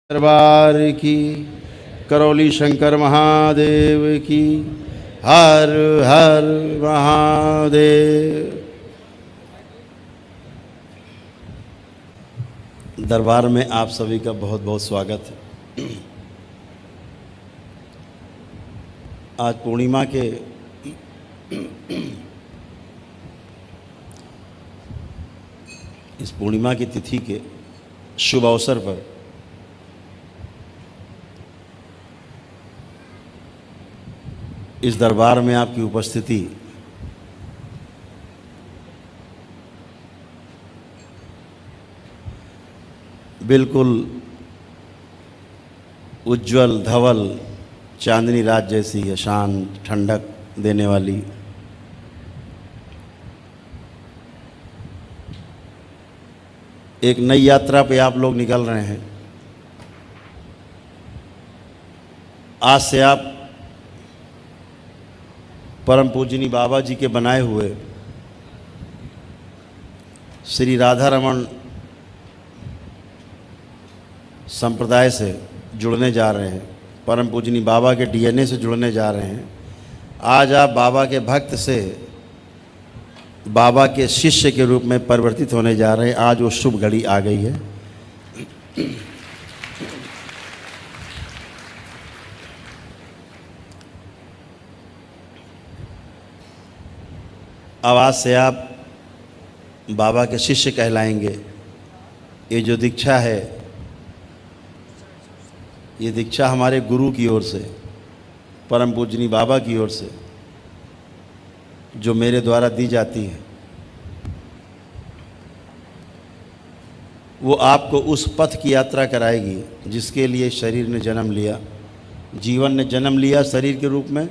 दरबार की। करौली शंकर महादेव की। हर हर महादेव। दरबार में आप सभी का बहुत बहुत स्वागत है। आज पूर्णिमा के इस पूर्णिमा की तिथि के शुभ अवसर पर इस दरबार में आपकी उपस्थिति बिल्कुल उज्जवल धवल चांदनी रात जैसी है, शांत ठंडक देने वाली। एक नई यात्रा पे आप लोग निकल रहे हैं। आज से आप परम पूजनीय बाबा जी के बनाए हुए श्री राधा रमन संप्रदाय से जुड़ने जा रहे हैं। परम पूजनीय बाबा के डीएनए से जुड़ने जा रहे हैं। आज आप बाबा के भक्त से बाबा के शिष्य के रूप में परिवर्तित होने जा रहे हैं। आज वो शुभ घड़ी आ गई है। अब आज से आप बाबा के शिष्य कहलाएंगे। ये जो दीक्षा है, ये दीक्षा हमारे गुरु की ओर से, परम पूजनीय बाबा की ओर से जो मेरे द्वारा दी जाती है, वो आपको उस पथ की यात्रा कराएगी जिसके लिए शरीर ने जन्म लिया, जीवन ने जन्म लिया शरीर के रूप में।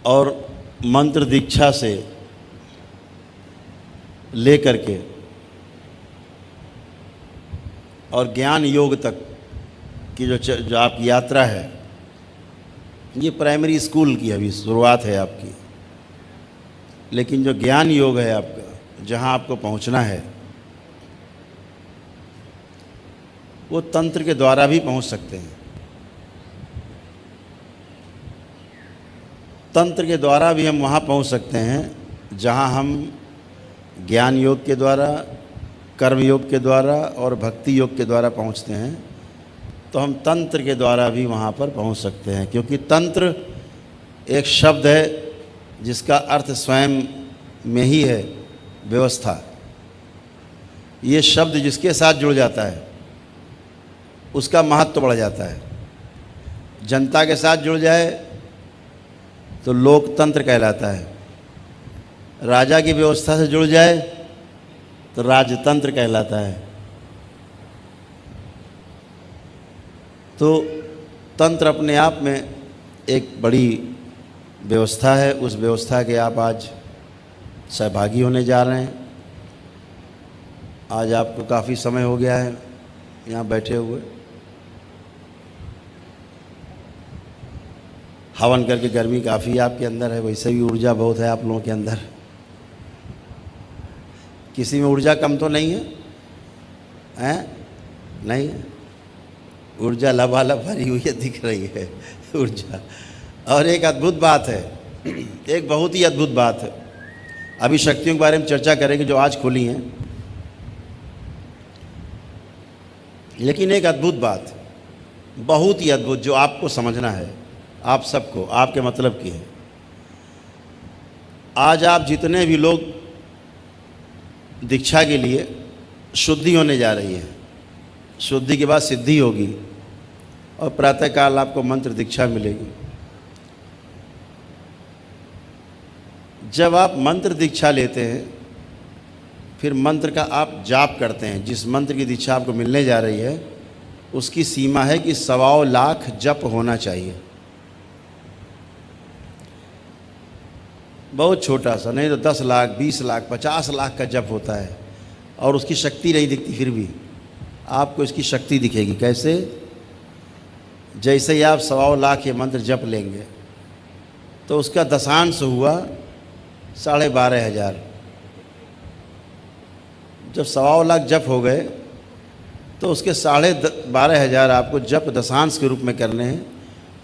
और मंत्र दीक्षा से लेकर के और ज्ञान योग तक की जो आपकी यात्रा है, ये प्राइमरी स्कूल की अभी शुरुआत है आपकी। लेकिन जो ज्ञान योग है आपका, जहाँ आपको पहुँचना है, वो तंत्र के द्वारा भी पहुँच सकते हैं। तंत्र के द्वारा भी हम वहाँ पहुँच सकते हैं जहाँ हम ज्ञान योग के द्वारा, कर्म योग के द्वारा और भक्ति योग के द्वारा पहुँचते हैं। तो हम तंत्र के द्वारा भी वहाँ पर पहुँच सकते हैं, क्योंकि तंत्र एक शब्द है जिसका अर्थ स्वयं में ही है व्यवस्था। ये शब्द जिसके साथ जुड़ जाता है उसका महत्व बढ़ जाता है। जनता के साथ जुड़ जाए तो लोकतंत्र कहलाता है। राजा की व्यवस्था से जुड़ जाए तो राजतंत्र कहलाता है। तो तंत्र अपने आप में एक बड़ी व्यवस्था है। उस व्यवस्था के आप आज सहभागी होने जा रहे हैं। आज आपको काफ़ी समय हो गया है यहाँ बैठे हुए। हवन करके गर्मी काफ़ी आपके अंदर है, वैसे भी ऊर्जा बहुत है आप लोगों के अंदर। किसी में ऊर्जा कम तो नहीं है, हैं? नहीं है। ऊर्जा लबालब भरी हुई है, दिख रही है ऊर्जा। और एक अद्भुत बात है, एक बहुत ही अद्भुत बात है। अभी शक्तियों के बारे में चर्चा करेंगे जो आज खुली हैं। लेकिन एक अद्भुत बात, बहुत ही अद्भुत, जो आपको समझना है, आप सबको, आपके मतलब की है। आज आप जितने भी लोग दीक्षा के लिए शुद्धि होने जा रही है, शुद्धि के बाद सिद्धि होगी और प्रातःकाल आपको मंत्र दीक्षा मिलेगी। जब आप मंत्र दीक्षा लेते हैं, फिर मंत्र का आप जाप करते हैं। जिस मंत्र की दीक्षा आपको मिलने जा रही है उसकी सीमा है कि 1.25 लाख जप होना चाहिए। बहुत छोटा सा, नहीं तो 10 लाख, 20 लाख, 50 लाख का जप होता है और उसकी शक्ति नहीं दिखती। फिर भी आपको इसकी शक्ति दिखेगी। कैसे? जैसे ही आप 1.25 लाख ये मंत्र जप लेंगे तो उसका दशांश हुआ 12,500। जब 1.25 लाख जप हो गए तो उसके 12,500 आपको जप दशांश के रूप में करने हैं।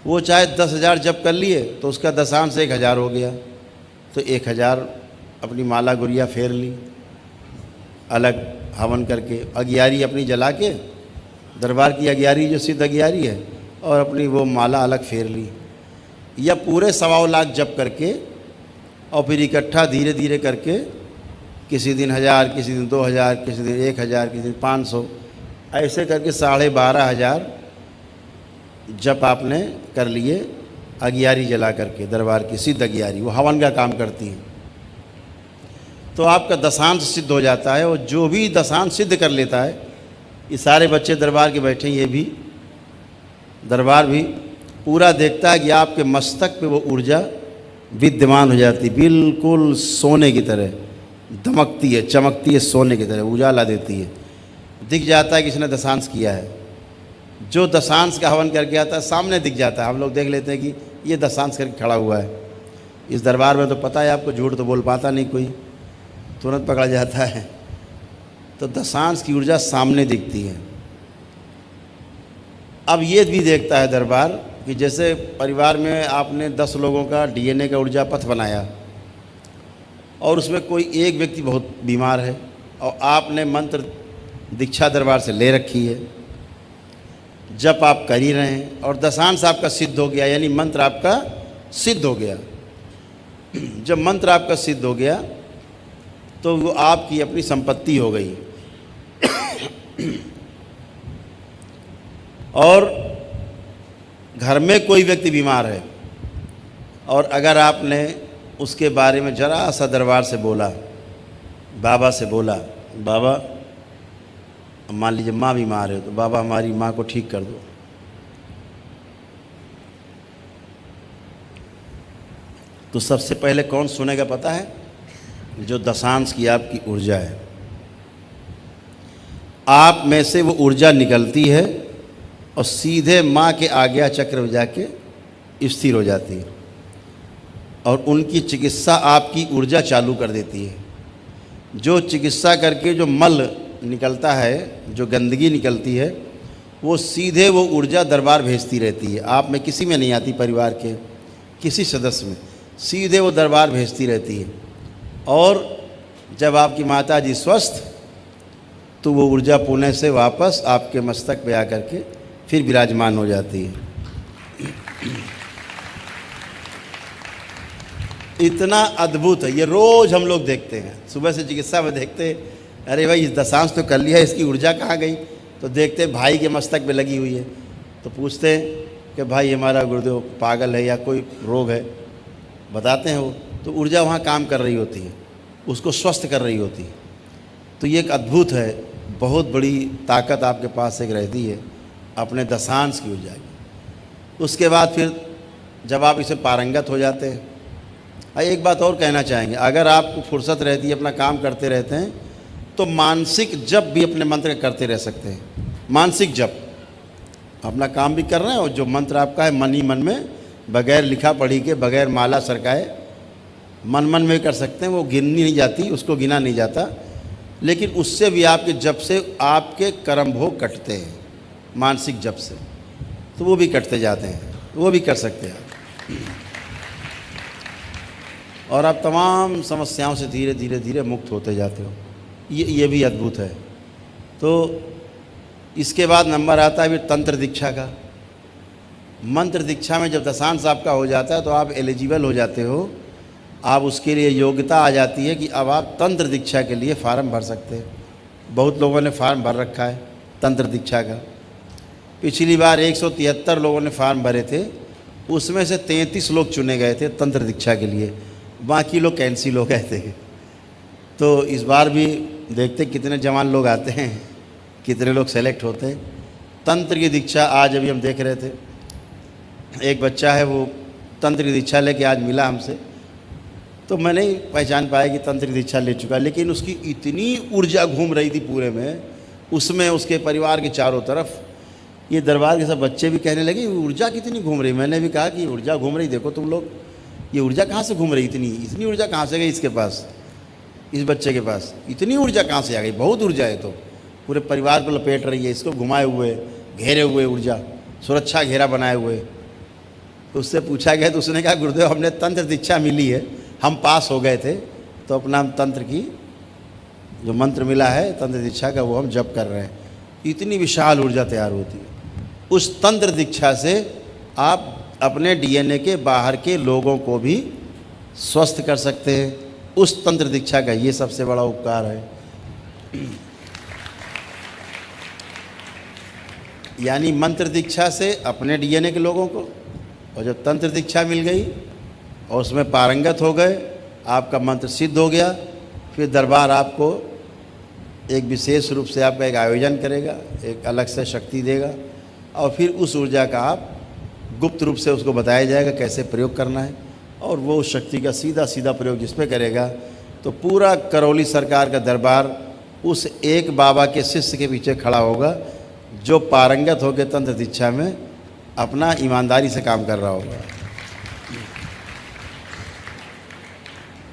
वो चाहे 10,000 जप कर लिए तो उसका दशांश 1,000 हो गया, तो 1,000 अपनी माला गुरिया फेर ली, अलग हवन करके अगियारी अपनी जला के, दरबार की अगियारी जो सिद्ध अगियारी है, और अपनी वो माला अलग फेर ली, या पूरे 1.25 लाख जप करके और फिर इकट्ठा धीरे धीरे करके किसी दिन 1000, किसी दिन 2000, किसी दिन 1000, किसी दिन 500, ऐसे करके 12,500 जप आपने कर लिए अगियारी जला करके, दरबार की सिद्ध अगियारी, वो हवन का काम करती है। तो आपका दशांश सिद्ध हो जाता है, और जो भी दशांश सिद्ध कर लेता है, ये सारे बच्चे दरबार के बैठे, ये भी दरबार भी पूरा देखता है कि आपके मस्तक पे वो ऊर्जा विद्यमान हो जाती, बिल्कुल सोने की तरह दमकती है, चमकती है, सोने की तरह उजाला देती है। दिख जाता है किसने दशांश किया है। जो दशांश का हवन करके आता है सामने दिख जाता है, हम लोग देख लेते हैं कि ये दशांश करके खड़ा हुआ है। इस दरबार में तो पता है आपको, झूठ तो बोल पाता नहीं कोई, तुरंत पकड़ा जाता है। तो दशांश की ऊर्जा सामने दिखती है। अब ये भी देखता है दरबार कि जैसे परिवार में आपने 10 लोगों का DNA का ऊर्जा पथ बनाया, और उसमें कोई एक व्यक्ति बहुत बीमार है, और आपने मंत्र दीक्षा दरबार से ले रखी है, जप आप कर ही रहे हैं, और दशांश आपका सिद्ध हो गया, यानी मंत्र आपका सिद्ध हो गया। जब मंत्र आपका सिद्ध हो गया तो वो आपकी अपनी संपत्ति हो गई। और घर में कोई व्यक्ति बीमार है, और अगर आपने उसके बारे में जरा सा दरबार से बोला, बाबा से बोला, बाबा मान लीजिए माँ बीमार है, तो बाबा हमारी माँ को ठीक कर दो, तो सबसे पहले कौन सुनेगा पता है? जो दशांश की आपकी ऊर्जा है। आप में से वो ऊर्जा निकलती है और सीधे माँ के आज्ञा चक्र में जाके स्थिर हो जाती है, और उनकी चिकित्सा आपकी ऊर्जा चालू कर देती है। जो चिकित्सा करके जो मल निकलता है, जो गंदगी निकलती है, वो सीधे वो ऊर्जा दरबार भेजती रहती है। आप में किसी में नहीं आती, परिवार के किसी सदस्य में, सीधे वो दरबार भेजती रहती है। और जब आपकी माता जी स्वस्थ, तो वो ऊर्जा पुणे से वापस आपके मस्तक पे आकर के फिर विराजमान हो जाती है। इतना अद्भुत है ये, रोज़ हम लोग देखते हैं, सुबह से चिकित्सा में देखते हैं, अरे भाई इस दशांश तो कर लिया, इसकी ऊर्जा कहाँ गई? तो देखते भाई के मस्तक पे लगी हुई है, तो पूछते हैं कि भाई हमारा गुरुदेव पागल है या कोई रोग है, बताते हैं वो, तो ऊर्जा वहाँ काम कर रही होती है, उसको स्वस्थ कर रही होती है। तो ये एक अद्भुत है, बहुत बड़ी ताकत आपके पास एक रहती है अपने दशांश की ऊर्जा की। उसके बाद फिर जब आप इसे पारंगत हो जाते हैं, एक बात और कहना चाहेंगे, अगर आपको फुर्सत रहती है, अपना काम करते रहते हैं, तो मानसिक जप भी अपने मंत्र करते रह सकते हैं। मानसिक जप, अपना काम भी कर रहे हैं, और जो मंत्र आपका है मन ही मन में, बगैर लिखा पढ़ी के, बगैर माला सरकाए, मन मन में कर सकते हैं। वो गिननी नहीं जाती, उसको गिना नहीं जाता, लेकिन उससे भी आपके जप से आपके कर्म भोग कटते हैं, मानसिक जप से, तो वो भी कटते जाते हैं, वो भी कर सकते हैं आप। और आप तमाम समस्याओं से धीरे धीरे धीरे मुक्त होते जाते हो। ये भी अद्भुत है। तो इसके बाद नंबर आता है फिर तंत्र दीक्षा का। मंत्र दीक्षा में जब दशांश आपका हो जाता है तो आप एलिजिबल हो जाते हो, आप उसके लिए योग्यता आ जाती है कि अब आप तंत्र दीक्षा के लिए फार्म भर सकते हैं। बहुत लोगों ने फार्म भर रखा है तंत्र दीक्षा का। पिछली बार 173 लोगों ने फार्म भरे थे, उसमें से 33 लोग चुने गए थे तंत्र दीक्षा के लिए, बाकी लोग कैंसिल हो गए थे। तो इस बार भी देखते कितने जवान लोग आते हैं, कितने लोग सेलेक्ट होते हैं। तंत्र की दीक्षा आज अभी हम देख रहे थे, एक बच्चा है वो तंत्र की दीक्षा लेके आज मिला हमसे, तो मैं नहीं पहचान पाया कि तंत्र की दीक्षा ले चुका, लेकिन उसकी इतनी ऊर्जा घूम रही थी पूरे में, उसमें उसके परिवार के चारों तरफ। ये दरबार के सब बच्चे भी कहने लगे ऊर्जा कितनी घूम रही। मैंने भी कहा कि ऊर्जा घूम रही, देखो तुम लोग, ये ऊर्जा कहाँ से घूम रही, इतनी ऊर्जा कहाँ से गई इसके पास, इस बच्चे के पास इतनी ऊर्जा कहाँ से आ गई, बहुत ऊर्जा है। तो पूरे परिवार को लपेट रही है, इसको घुमाए हुए, घेरे हुए, ऊर्जा सुरक्षा घेरा बनाए हुए। तो उससे पूछा गया तो उसने कहा गुरुदेव हमने तंत्र दीक्षा मिली है, हम पास हो गए थे, तो अपना हम तंत्र की जो मंत्र मिला है तंत्र दीक्षा का वो हम जप कर रहे हैं। इतनी विशाल ऊर्जा तैयार होती है। उस तंत्र दीक्षा से आप अपने डीएनए के बाहर के लोगों को भी स्वस्थ कर सकते हैं। उस तंत्र दीक्षा का ये सबसे बड़ा उपकार है। यानी मंत्र दीक्षा से अपने डीएनए के लोगों को, और जब तंत्र दीक्षा मिल गई और उसमें पारंगत हो गए, आपका मंत्र सिद्ध हो गया, फिर दरबार आपको एक विशेष रूप से आपका एक आयोजन करेगा, एक अलग से शक्ति देगा, और फिर उस ऊर्जा का आप गुप्त रूप से उसको बताया जाएगा कैसे प्रयोग करना है, और वो उस शक्ति का सीधा सीधा प्रयोग जिस पे करेगा तो पूरा करौली सरकार का दरबार उस एक बाबा के शिष्य के पीछे खड़ा होगा जो पारंगत होकर तंत्र दीक्षा में अपना ईमानदारी से काम कर रहा होगा।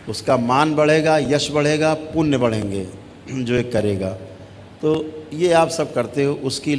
उसका मान बढ़ेगा, यश बढ़ेगा, पुण्य बढ़ेंगे जो एक करेगा। तो ये आप सब करते हो उसकी